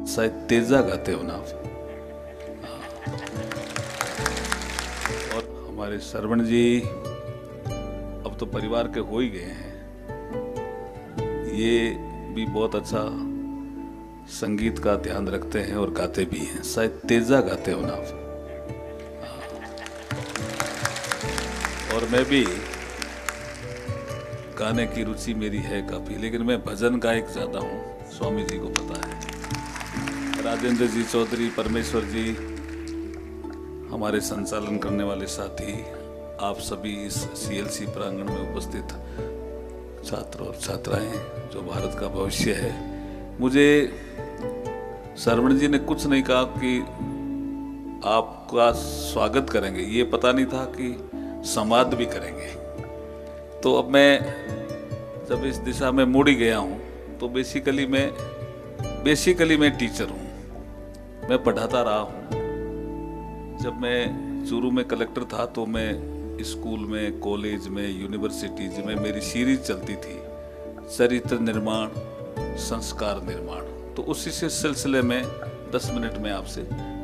शायद तेजा गाते हो ना आप। और हमारे श्रवण जी अब तो परिवार के हो ही गए हैं, ये भी बहुत अच्छा संगीत का ध्यान रखते हैं और गाते भी हैं। शायद तेजा गाते हो ना आप। और मैं भी गाने की रुचि मेरी है काफी, लेकिन मैं भजन गायक ज्यादा हूँ, स्वामी जी को पता है। राजेंद्र जी चौधरी, परमेश्वर जी, हमारे संचालन करने वाले साथी, आप सभी इस सीएलसी प्रांगण में उपस्थित छात्र और छात्राएं जो भारत का भविष्य है। मुझे श्रवण जी ने कुछ नहीं कहा कि आपका स्वागत करेंगे, ये पता नहीं था कि संवाद भी करेंगे। तो अब मैं जब इस दिशा में मुड़ ही गया हूँ तो बेसिकली मैं टीचर हूँ, मैं पढ़ाता रहा हूँ। जब मैं चूरू में कलेक्टर था तो मैं स्कूल में, कॉलेज में, यूनिवर्सिटीज में मेरी सीरीज चलती थी, चरित्र निर्माण, संस्कार निर्माण। तो उसी से सिलसिले में 10 मिनट में आपसे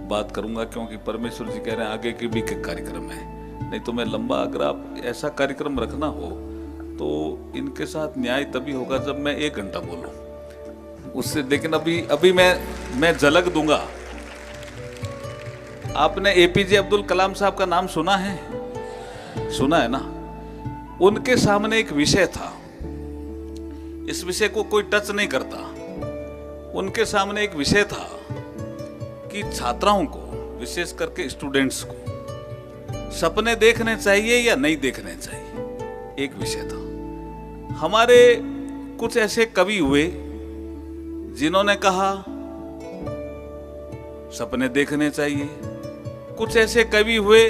बात करूंगा, क्योंकि परमेश्वर जी कह रहे हैं आगे के भी कार्यक्रम है। नहीं तो मैं लंबा, अगर आप ऐसा कार्यक्रम रखना हो तो इनके साथ न्याय तभी होगा जब मैं 1 घंटा बोलूं उससे। लेकिन अभी मैं झलक दूंगा। आपने एपीजे अब्दुल कलाम साहब का नाम सुना है? सुना है ना? उनके सामने एक विषय था, इस विषय को कोई टच नहीं करता। उनके सामने एक विषय था कि छात्राओं को, विशेष करके स्टूडेंट्स को, सपने देखने चाहिए या नहीं देखने चाहिए, एक विषय था। हमारे कुछ ऐसे कवि हुए जिन्होंने कहा सपने देखने चाहिए, कुछ ऐसे कवि हुए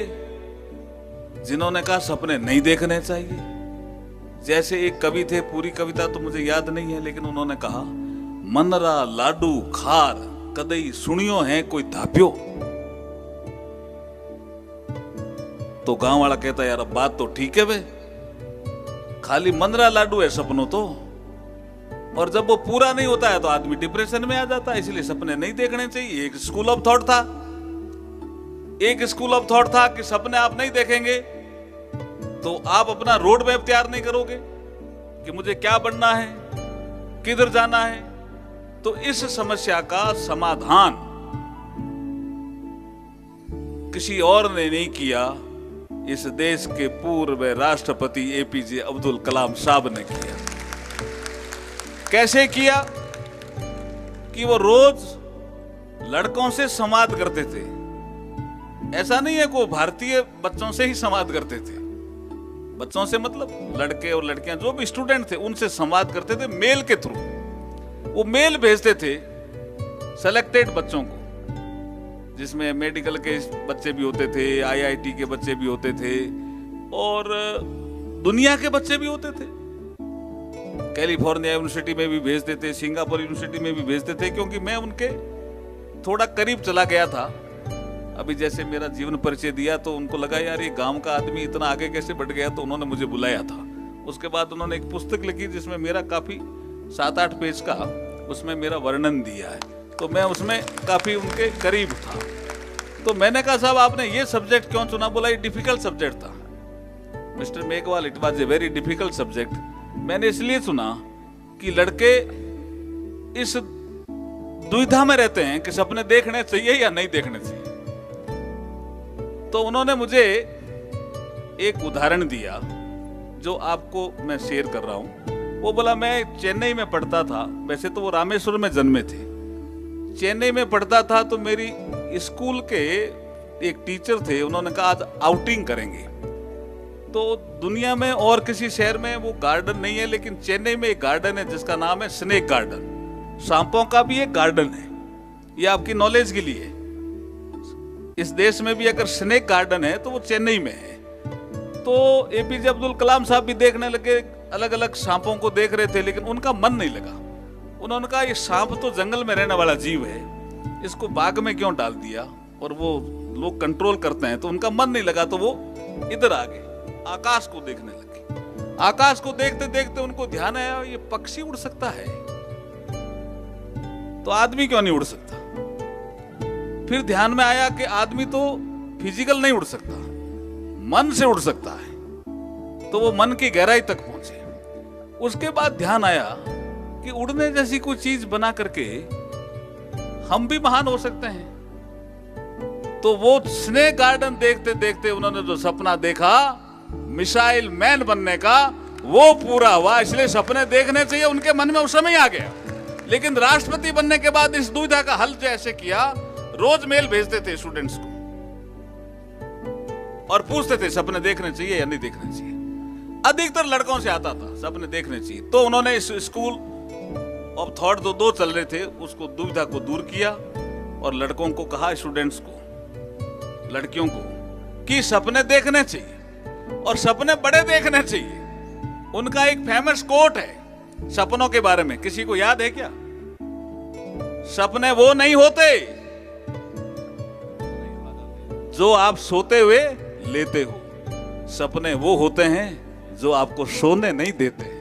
जिन्होंने कहा सपने नहीं देखने चाहिए। जैसे एक कवि थे, पूरी कविता तो मुझे याद नहीं है, लेकिन उन्होंने कहा मनरा लाडू खार कदई सुनियो है कोई धाप्यो। तो गांव वाला कहता यार अब बात तो ठीक है वे, खाली मनरा लाडू है सपनों तो, और जब वो पूरा नहीं होता है तो आदमी डिप्रेशन में आ जाता है। इसलिए सपने नहीं देखने चाहिए। एक स्कूल ऑफ थॉट था कि सपने आप नहीं देखेंगे तो आप अपना रोड मैप तैयार नहीं करोगे कि मुझे क्या बनना है, किधर जाना है। तो इस समस्या का समाधान किसी और ने नहीं किया, इस देश के पूर्व राष्ट्रपति एपीजे अब्दुल कलाम साहब ने किया। कैसे किया? कि वो रोज लड़कों से संवाद करते थे। ऐसा नहीं है कि वो भारतीय बच्चों से ही संवाद करते थे, बच्चों से मतलब लड़के और लड़कियां जो भी स्टूडेंट थे उनसे संवाद करते थे मेल के थ्रू। वो मेल भेजते थे सेलेक्टेड बच्चों को, जिसमें मेडिकल के बच्चे भी होते थे, आईआईटी के बच्चे भी होते थे और दुनिया के बच्चे भी होते थे। कैलिफोर्निया यूनिवर्सिटी में भी भेजते थे, सिंगापुर यूनिवर्सिटी में भी भेजते थे, क्योंकि मैं उनके थोड़ा करीब चला गया था। अभी जैसे मेरा जीवन परिचय दिया तो उनको लगा यार ये गांव का आदमी इतना आगे कैसे बढ़ गया, तो उन्होंने मुझे बुलाया था। उसके बाद उन्होंने एक पुस्तक लिखी जिसमें मेरा काफी 7-8 पेज का उसमें मेरा वर्णन दिया है, तो मैं उसमें काफी उनके करीब था। तो मैंने कहा साहब आपने ये सब्जेक्ट क्यों चुना? बोला ये डिफिकल्ट सब्जेक्ट था mister Meghwal, it was a very difficult subject. मैंने इसलिए चुना कि लड़के इस दुविधा में रहते हैं कि सपने देखने चाहिए या नहीं देखने चाहिए। तो उन्होंने मुझे एक उदाहरण दिया जो आपको मैं शेयर कर रहा हूं। वो बोला मैं चेन्नई में पढ़ता था, वैसे तो वो रामेश्वरम में जन्मे थे, चेन्नई में पढ़ता था। तो मेरी स्कूल के एक टीचर थे, उन्होंने कहा आज आउटिंग करेंगे। तो दुनिया में और किसी शहर में वो गार्डन नहीं है, लेकिन चेन्नई में एक गार्डन है जिसका नाम है स्नेक गार्डन। सांपों का भी एक गार्डन है, ये आपकी नॉलेज के लिए। इस देश में भी अगर स्नेक गार्डन है तो वो चेन्नई में है। तो एपीजे अब्दुल कलाम साहब भी देखने लगे, अलग अलग सांपों को देख रहे थे, लेकिन उनका मन नहीं लगा। उन्होंने कहा ये सांप तो जंगल में रहने वाला जीव है, इसको बाग में क्यों डाल दिया, और वो लोग कंट्रोल करते हैं। तो उनका मन नहीं लगा, तो वो इधर आ गए, आकाश को देखने लगे। आकाश को देखते देखते उनको ध्यान आया ये पक्षी उड़ सकता है, तो आदमी क्यों नहीं उड़ सकता। फिर ध्यान में आया कि आदमी तो फिजिकल नहीं उड़ सकता, मन से उड़ सकता है। तो वो मन की गहराई तक पहुंचे। उसके बाद ध्यान आया कि उड़ने जैसी कोई चीज बना करके हम भी महान हो सकते हैं। तो वो स्नेक गार्डन देखते देखते उन्होंने जो सपना देखा मिसाइल मैन बनने का, वो पूरा हुआ। इसलिए सपने देखने चाहिए, उनके मन में उस समय आ गया। लेकिन राष्ट्रपति बनने के बाद इस दुविधा का हल जैसे किया, रोज मेल भेजते थे स्टूडेंट्स को और पूछते थे सपने देखने चाहिए या नहीं देखने चाहिए। अधिकतर लड़कों से आता था सपने देखने चाहिए। तो उन्होंने इस स्कूल ऑफ थॉट जो दो चल रहे थे उसको दुविधा को दूर किया और लड़कों को कहा, स्टूडेंट्स को, लड़कियों को, कि सपने देखने चाहिए और सपने बड़े देखने चाहिए। उनका एक फेमस कोट है सपनों के बारे में, किसी को याद है क्या? सपने वो नहीं होते जो आप सोते हुए लेते हो, सपने वो होते हैं जो आपको सोने नहीं देते।